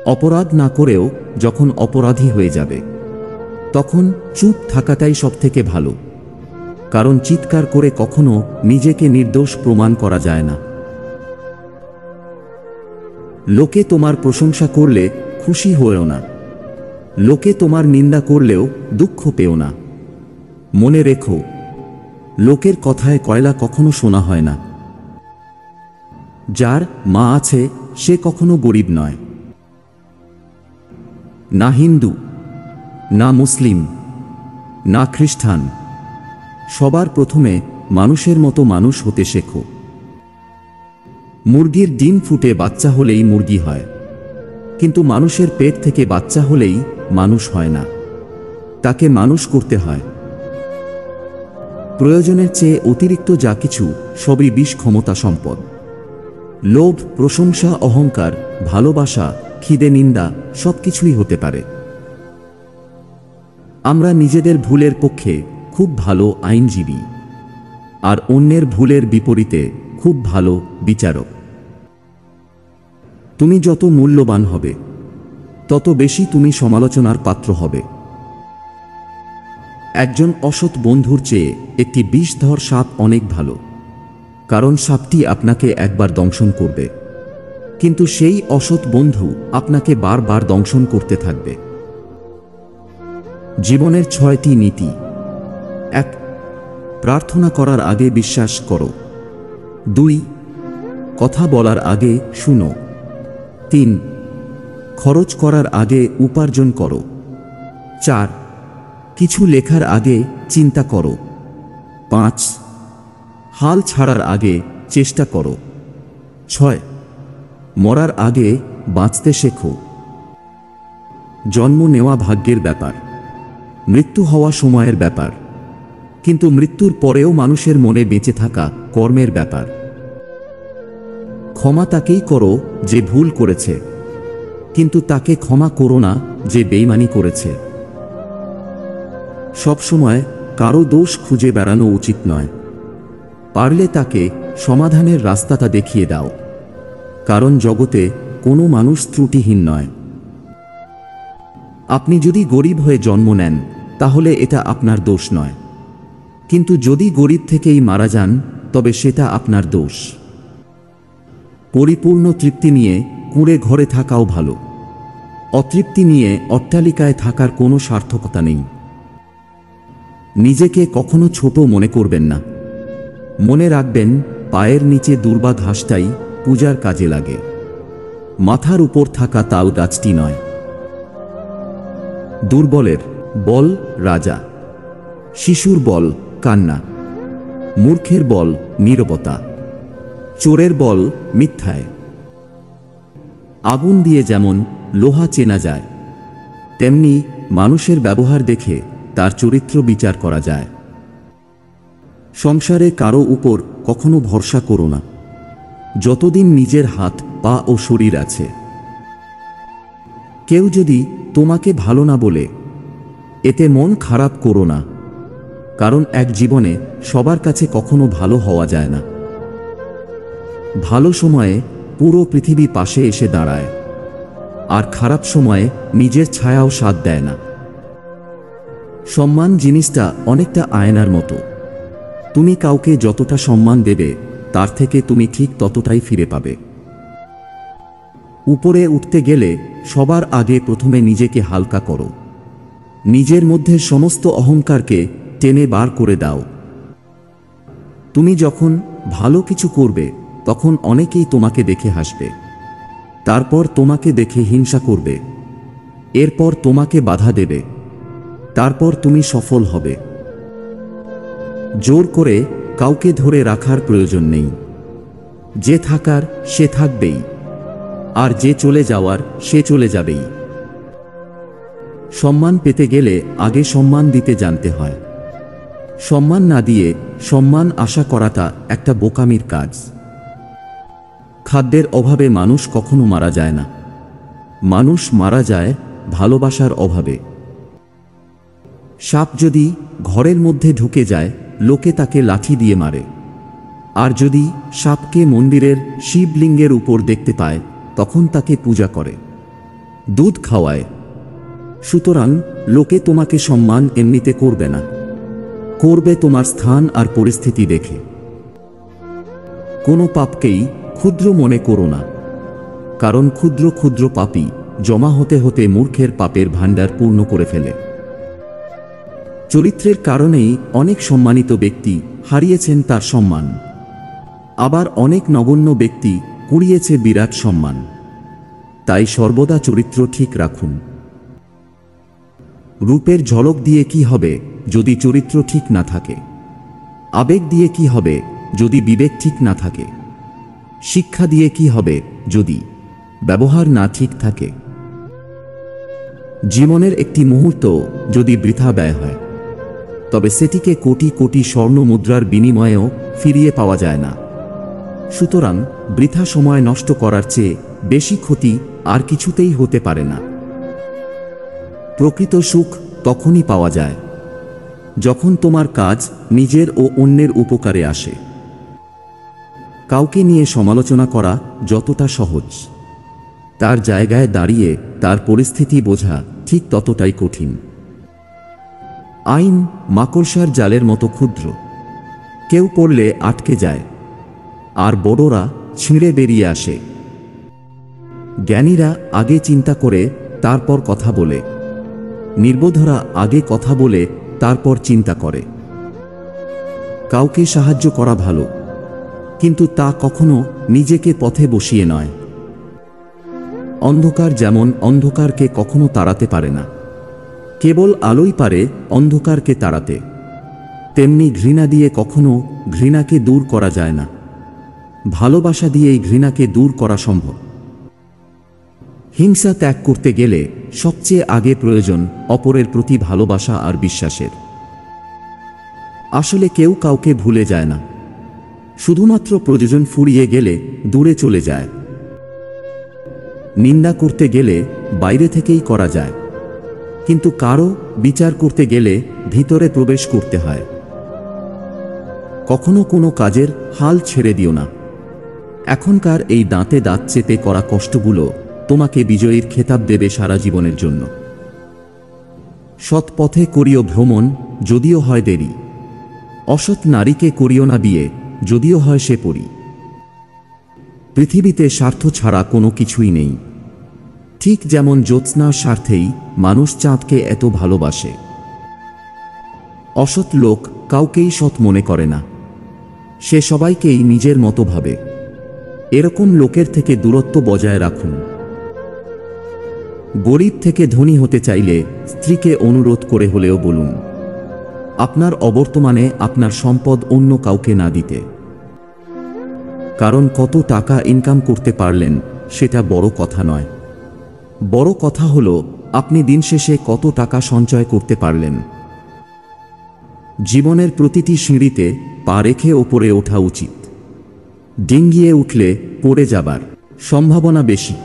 অপরাধ না করেও যখন অপরাধী হয়ে যাবে, তখন চুপ থাকাটাই সবথেকে ভালো। কারণ চিৎকার করে কখনো নিজেকে নির্দোষ প্রমাণ করা যায় না। লোকে তোমার প্রশংসা করলে খুশি হয়েও না, লোকে তোমার নিন্দা করলেও দুঃখ পেও না। মনে রেখো, লোকের কথায় কয়লা কখনো শোনা হয় না। যার মা আছে সে কখনো গরিব নয়। না হিন্দু, না মুসলিম, না খ্রিস্টান, সবার প্রথমে মানুষের মতো মানুষ হতে শেখো। মুরগির ডিম ফুটে বাচ্চা হলেই মুরগি হয়, কিন্তু মানুষের পেট থেকে বাচ্চা হলেই মানুষ হয় না, তাকে মানুষ করতে হয়। প্রয়োজনের চেয়ে অতিরিক্ত যা কিছু সবই বিষ ক্ষমতা সম্পদ। লোভ, প্রশংসা, অহংকার, ভালোবাসা, খিদে, নিন্দা সবকিছুই হতে পারে। আমরা নিজেদের ভুলের পক্ষে খুব ভালো আইনজীবী, আর অন্যের ভুলের বিপরীতে খুব ভালো বিচারক। তুমি যত মূল্যবান হবে, তত বেশি তুমি সমালোচনার পাত্র হবে। একজন অসৎ বন্ধুর চেয়ে একটি বিষধর সাপ অনেক ভালো, কারণ সাপটি আপনাকে একবার দংশন করবে, কিন্তু সেই অসৎ বন্ধু আপনাকে বারবার দংশন করতে থাকবে। জীবনের 6টি নীতি। 1. প্রার্থনা করার আগে বিশ্বাস করো। 2. কথা বলার আগে শুনো। 3. খরচ করার আগে উপার্জন করো। 4. কিছু লেখার আগে চিন্তা করো। 5. হাল ছাড়ার আগে চেষ্টা করো। 6. মরার আগে বাঁচতে শেখো। জন্ম নেওয়া ভাগ্যের ব্যাপার, মৃত্যু হওয়া সময়ের ব্যাপার, কিন্তু মৃত্যুর পরেও মানুষের মনে বেঁচে থাকা কর্মের ব্যাপার। ক্ষমা তাকেই করো যে ভুল করেছে, কিন্তু তাকে ক্ষমা করো না যে বেইমানি করেছে। সবসময় কারো দোষ খুঁজে বেড়ানো উচিত নয়। পারলে তাকে সমাধানের রাস্তাটা দেখিয়ে দাও, কারণ জগতে কোনো মানুষ ত্রুটিহীন নয়। আপনি যদি গরিব হয়ে জন্ম নেন, তাহলে এটা আপনার দোষ নয়, কিন্তু যদি গরিব থেকেই মারা যান, তবে সেটা আপনার দোষ। পরিপূর্ণ তৃপ্তি নিয়ে কুঁড়ে ঘরে থাকাও ভালো। অতৃপ্তি নিয়ে অট্টালিকায় থাকার কোনো সার্থকতা নেই। নিজেকে কখনো ছোট মনে করবেন না। মনে রাখবেন, পায়ের নিচে দুর্বা ঘাসটাই পূজার কাজে লাগে, মাথার উপর থাকা তাল গাছটি নয়। দুর্বলের বল রাজা, শিশুর বল কান্না, মূর্খের বল নীরবতা, চোরের বল মিথ্যায়। আগুন দিয়ে যেমন লোহা চেনা যায়, তেমনি মানুষের ব্যবহার দেখে তার চরিত্র বিচার করা যায়। সংসারে কারো উপর কখনো ভরসা করো না, যতদিন নিজের হাত, পা ও শরীর আছে। কেউ যদি তোমাকে ভালো না বলে, এতে মন খারাপ করো না, কারণ এক জীবনে সবার কাছে কখনো ভালো হওয়া যায় না। ভালো সময়ে পুরো পৃথিবী পাশে এসে দাঁড়ায়, আর খারাপ সময়ে নিজের ছায়াও সাথ দেয় না। সম্মান জিনিসটা অনেকটা আয়নার মতো। তুমি কাউকে যতটা সম্মান দেবে, তার থেকে তুমি ঠিক ততটাই ফিরে পাবে। উপরে উঠতে গেলে সবার আগে প্রথমে নিজেকে হালকা করো। নিজের মধ্যে সমস্ত অহংকারকে টেনে বার করে দাও। তুমি যখন ভালো কিছু করবে, তখন অনেকেই তোমাকে দেখে হাসবে, তারপর তোমাকে দেখে হিংসা করবে, এরপর তোমাকে বাধা দেবে, তারপর তুমি সফল হবে। জোর করে কাউকে ধরে রাখার প্রয়োজন নেই। যে থাকার সে থাকবেই, আর যে চলে যাওয়ার সে চলে যাবেই। সম্মান পেতে গেলে আগে সম্মান দিতে জানতে হয়। সম্মান না দিয়ে সম্মান আশা করাটা একটা বোকামির কাজ। খাদ্যের অভাবে মানুষ কখনো মারা যায় না, মানুষ মারা যায় ভালোবাসার অভাবে। সাপ যদি ঘরের মধ্যে ঢুকে যায়, লোকে তাকে লাঠি দিয়ে মারে, আর যদি সাপকে মন্দিরের শিবলিঙ্গের উপর দেখতে পায়, তখন তাকে পূজা করে। দুধ খাওয়ায়। সুতরাং লোকে তোমাকে সম্মান এমনিতে করবে না, করবে তোমার স্থান আর পরিস্থিতি দেখে। কোনো পাপকেই ক্ষুদ্র মনে করো না, কারণ ক্ষুদ্র ক্ষুদ্র পাপই জমা হতে হতে মূর্খের পাপের ভাণ্ডার পূর্ণ করে ফেলে। চরিত্রের কারণেই অনেক সম্মানিত ব্যক্তি হারিয়েছেন তার সম্মান, আবার অনেক নগণ্য ব্যক্তি কুড়িয়েছে বিরাট সম্মান। তাই সর্বদা চরিত্র ঠিক রাখুন। রূপের ঝলক দিয়ে কি হবে যদি চরিত্র ঠিক না থাকে? আবেগ দিয়ে কি হবে যদি বিবেক ঠিক না থাকে? শিক্ষা দিয়ে কি হবে যদি ব্যবহার না ঠিক থাকে? জীবনের একটি মুহূর্ত যদি বৃথা ব্যয় হয়, তবে সেটিকে কোটি কোটি স্বর্ণ মুদ্রার বিনিময়েও ফিরিয়ে পাওয়া যায় না। সুতরাং বৃথা সময় নষ্ট করার চেয়ে বেশি ক্ষতি আর কিছুতেই হতে পারে না। প্রকৃত সুখ তখনই পাওয়া যায় যখন তোমার কাজ নিজের ও অন্যের উপকারে আসে। কাউকে নিয়ে সমালোচনা করা যতটা সহজ, তার জায়গায় দাঁড়িয়ে তার পরিস্থিতি বোঝা ঠিক ততটাই কঠিন। আইন মাকড়সার জালের মতো ক্ষুদ্র, কেউ পড়লে আটকে যায়, আর বড়রা ছিঁড়ে বেরিয়ে আসে। জ্ঞানীরা আগে চিন্তা করে তারপর কথা বলে, নির্বোধরা আগে কথা বলে তারপর চিন্তা করে। কাউকে সাহায্য করা ভালো, কিন্তু তা কখনো নিজেকে পথে বসিয়ে নয়। অন্ধকার যেমন অন্ধকারকে কখনো তাড়াতে পারে না, কেবল আলোই পারে অন্ধকারকে তাড়াতে। তেমনি ঘৃণা দিয়ে কখনো ঘৃণাকে দূর করা যায় না, ভালোবাসা দিয়েই ঘৃণাকে দূর করা সম্ভব। হিংসা ত্যাগ করতে গেলে সবচেয়ে আগে প্রয়োজন অপরের প্রতি ভালোবাসা আর বিশ্বাসের। আসলে কেউ কাউকে ভুলে যায় না, শুধুমাত্র প্রয়োজন ফুরিয়ে গেলে দূরে চলে যায়। নিন্দা করতে গেলে বাইরে থেকেই করা যায়, কিন্তু কারো বিচার করতে গেলে ভিতরে প্রবেশ করতে হয়। কখনো কোনো কাজের হাল ছেড়ে দিও না। এখনকার এই দাঁতে দাঁত চেপে করা কষ্টগুলো তোমাকে বিজয়ীর খেতাব দেবে সারা জীবনের জন্য। সৎ পথে করিও ভ্রমণ, যদিও হয় দেরি। অসৎ নারীকে করিও না বিয়ে, যদিও হয় সে পরী। পৃথিবীতে স্বার্থ ছাড়া কোনো কিছুই নেই। ঠিক যেমন জ্যোৎস্নার স্বার্থেই মানুষ চাঁদকে এত ভালোবাসে। অসৎ লোক কাউকেই সৎ মনে করে না, সে সবাইকেই নিজের মতো ভাবে। এরকম লোকের থেকে দূরত্ব বজায় রাখুন। গরিব থেকে ধনী হতে চাইলে স্ত্রীকে অনুরোধ করে হলেও বলুন আপনার অবর্তমানে আপনার সম্পদ অন্য কাউকে না দিতে। কারণ কত টাকা ইনকাম করতে পারলেন সেটা বড় কথা নয়, বড় কথা হলো আপনি দিন শেষে কত টাকা সঞ্চয় করতে পারলেন। জীবনের প্রতিটি সিঁড়িতে পা রেখে ওপরে ওঠা উচিত। ডিঙ্গিয়ে উঠলে পড়ে যাবার সম্ভাবনা বেশি।